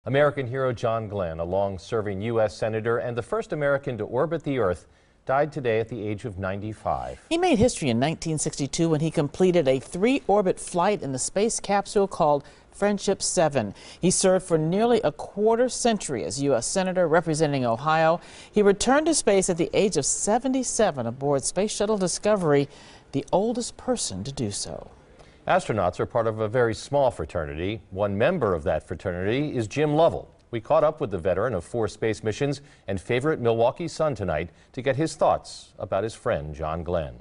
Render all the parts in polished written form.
American hero John Glenn, a long-serving U.S. Senator and the first American to orbit the Earth, died today at the age of 95. He made history in 1962 when he completed a 3-orbit flight in the space capsule called Friendship 7. He served for nearly a quarter century as U.S. Senator representing Ohio. He returned to space at the age of 77 aboard Space Shuttle Discovery, the oldest person to do so. Astronauts are part of a very small fraternity. One member of that fraternity is Jim Lovell. We caught up with the veteran of 4 space missions and favorite Milwaukee Sun tonight to get his thoughts about his friend John Glenn.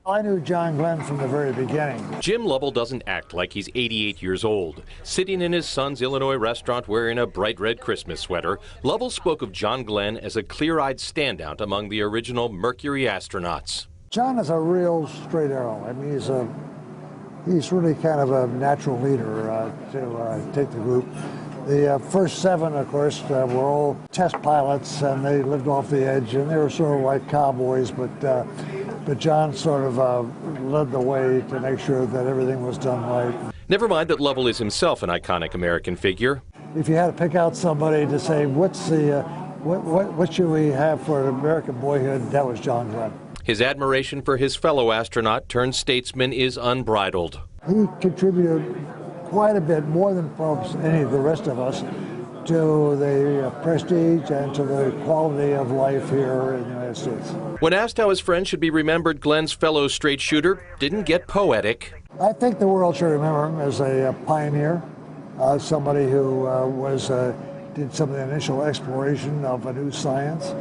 I knew John Glenn from the very beginning. Jim Lovell doesn't act like he's 88 years old. Sitting in his son's Illinois restaurant wearing a bright red Christmas sweater, Lovell spoke of John Glenn as a clear-eyed standout among the original Mercury astronauts. John is a real straight arrow. I mean, he's really kind of a natural leader to take the group. The first 7, of course, were all test pilots, and they lived off the edge, and they were sort of like cowboys, but John sort of led the way to make sure that everything was done right. Never mind that Lovell is himself an iconic American figure. If you had to pick out somebody to say, what should we have for an American boyhood, that was John Glenn. His admiration for his fellow astronaut turned statesman is unbridled. He contributed quite a bit, more than perhaps any of the rest of us, to the prestige and to the quality of life here in the United States. When asked how his friend should be remembered, Glenn's fellow straight shooter didn't get poetic. I think the world should remember him as a pioneer, somebody who did some of the initial exploration of a new science.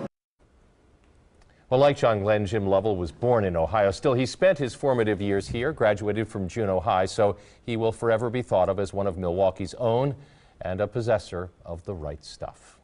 Well, like John Glenn, Jim Lovell was born in Ohio. Still, he spent his formative years here, graduated from Juneau High, so he will forever be thought of as one of Milwaukee's own and a possessor of the right stuff.